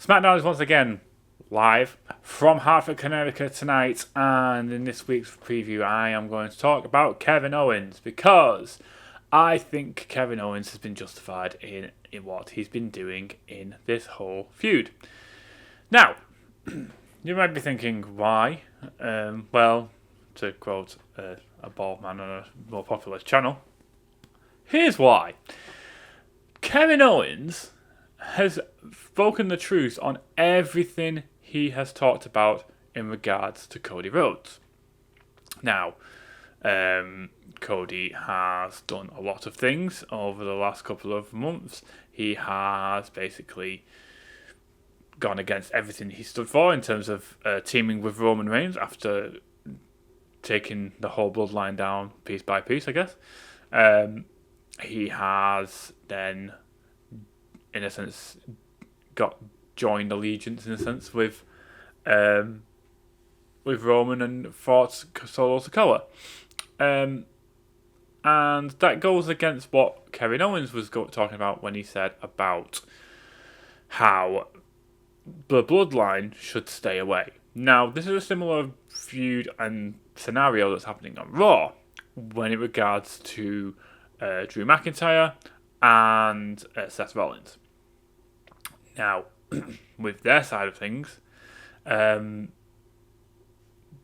SmackDown is once again live from Hartford, Connecticut tonight, and in this week's preview I am going to talk about Kevin Owens because I think Kevin Owens has been justified in what he's been doing in this whole feud. Now, you might be thinking, why? Well, to quote a bald man on a more popular channel, here's why. Kevin Owens has spoken the truth on everything he has talked about in regards to Cody Rhodes. Now, Cody has done a lot of things over the last couple of months. He has basically gone against everything he stood for in terms of teaming with Roman Reigns after taking the whole bloodline down piece by piece, I guess. He has then, in a sense, joined allegiance in a sense with Roman and fought Solo Sikoa. And that goes against what Kevin Owens was talking about when he said about how the bloodline should stay away. Now, this is a similar feud and scenario that's happening on Raw when it regards to Drew McIntyre and Seth Rollins. Now, with their side of things,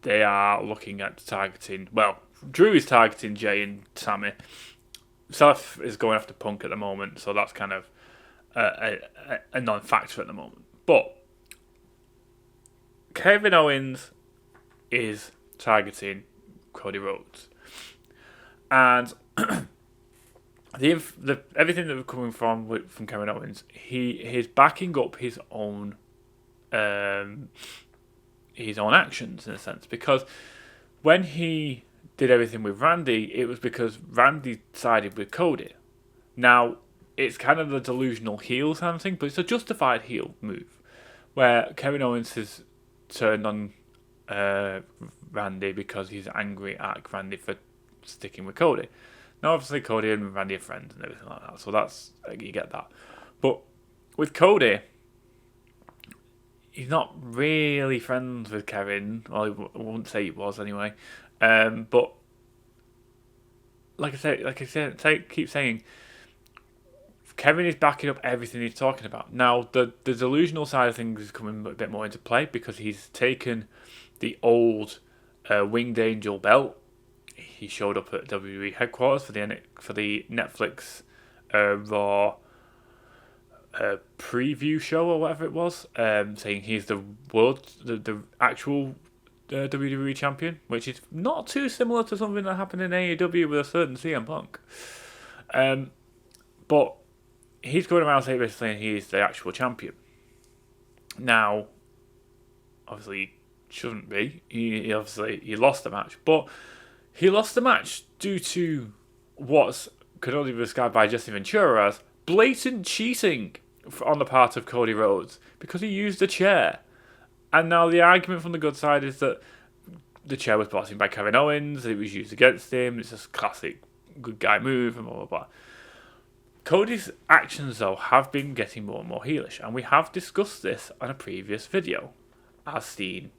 they are looking at targeting... Well, Drew is targeting Jay and Sammy. Seth is going after Punk at the moment, so that's kind of a non-factor at the moment. But Kevin Owens is targeting Cody Rhodes. And everything that was coming from Kevin Owens, he's backing up his own actions in a sense, because when he did everything with Randy, it was because Randy sided with Cody. Now, it's kind of the delusional heel kind of thing, but it's a justified heel move, where Kevin Owens has turned on Randy because he's angry at Randy for sticking with Cody. Now, obviously, Cody and Randy are friends and everything like that, so that's, you get that. But with Cody, he's not really friends with Kevin. Well, I wouldn't say he was anyway. But like I said, keep saying, Kevin is backing up everything he's talking about. Now, the delusional side of things is coming a bit more into play because he's taken the old Winged Angel belt. He showed up at WWE headquarters for the Netflix Raw preview show or whatever it was, saying he's the actual WWE Champion, which is not too similar to something that happened in AEW with a certain CM Punk. But he's going around saying he's the actual champion. Now, obviously, he shouldn't be. He lost the match, but he lost the match due to what could only be described by Jesse Ventura as blatant cheating on the part of Cody Rhodes because he used a chair. And now the argument from the good side is that the chair was brought in by Kevin Owens, it was used against him, it's a classic good guy move, and blah, blah, blah. Cody's actions, though, have been getting more and more heelish, and we have discussed this on a previous video, as seen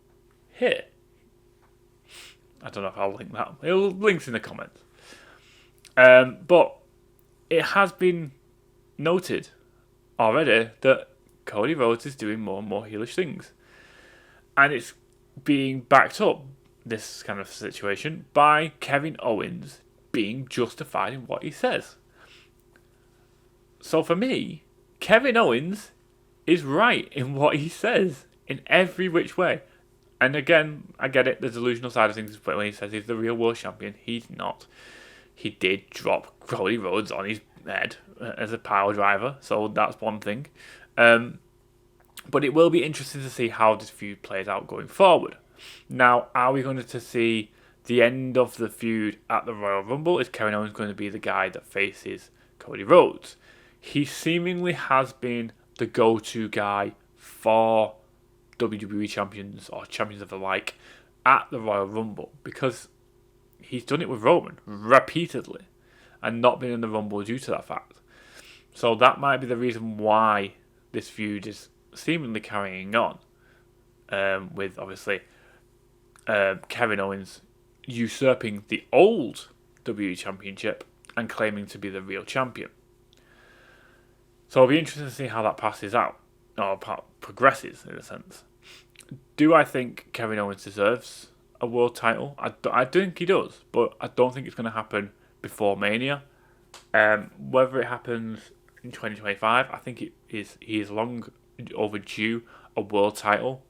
here. I don't know if I'll link that. It'll links in the comments. But it has been noted already that Cody Rhodes is doing more and more heelish things. And it's being backed up, this kind of situation, by Kevin Owens being justified in what he says. So for me, Kevin Owens is right in what he says in every which way. And again, I get it, the delusional side of things, but when he says he's the real world champion, he's not. He did drop Cody Rhodes on his head as a pile driver, so that's one thing. But it will be interesting to see how this feud plays out going forward. Now, are we going to see the end of the feud at the Royal Rumble? Is Kevin Owens going to be the guy that faces Cody Rhodes? He seemingly has been the go-to guy for WWE champions or champions of the like at the Royal Rumble because he's done it with Roman repeatedly and not been in the Rumble due to that fact. So that might be the reason why this feud is seemingly carrying on with obviously Kevin Owens usurping the old WWE Championship and claiming to be the real champion. So it'll be interesting to see how that passes out, or progresses in a sense. Do I think Kevin Owens deserves a world title? I think he does, but I don't think it's going to happen before Mania. Whether it happens in 2025, I think he is long overdue a world title,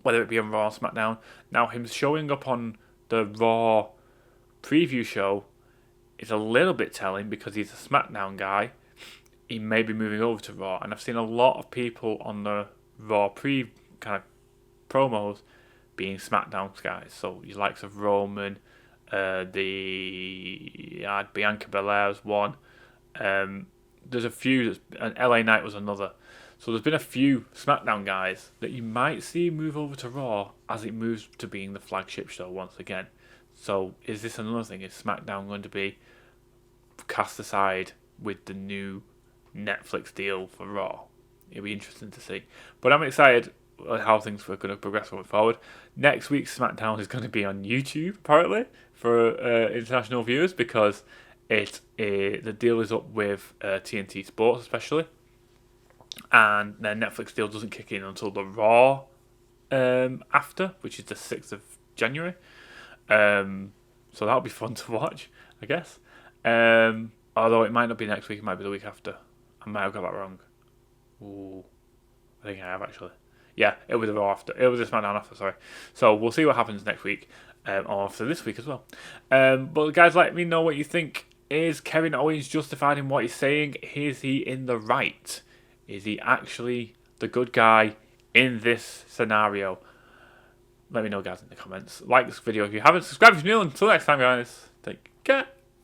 whether it be on Raw or SmackDown. Now, him showing up on the Raw preview show is a little bit telling because he's a SmackDown guy. He may be moving over to Raw, and I've seen a lot of people on the Raw kind of promos being SmackDown guys. So your likes of Roman, Bianca Belair was one. There's a few, and LA Knight was another. So there's been a few SmackDown guys that you might see move over to Raw as it moves to being the flagship show once again. So is this another thing? Is SmackDown going to be cast aside with the new Netflix deal for Raw? It'll be interesting to see. But I'm excited how things are going to progress going forward. Next week's SmackDown is going to be on YouTube, apparently, for international viewers, because the deal is up with TNT Sports especially. And their Netflix deal doesn't kick in until the Raw after, which is the 6th of January. So that'll be fun to watch, I guess. Although it might not be next week, it might be the week after. I might have got that wrong. Ooh, I think I have actually. Yeah, it was the Raw after. It was the SmackDown after, sorry. So we'll see what happens next week, or after this week as well. But guys, let me know what you think. Is Kevin Owens justified in what he's saying? Is he in the right? Is he actually the good guy in this scenario? Let me know, guys, in the comments. Like this video if you haven't. Subscribe if you're new. Until next time, guys. Take care.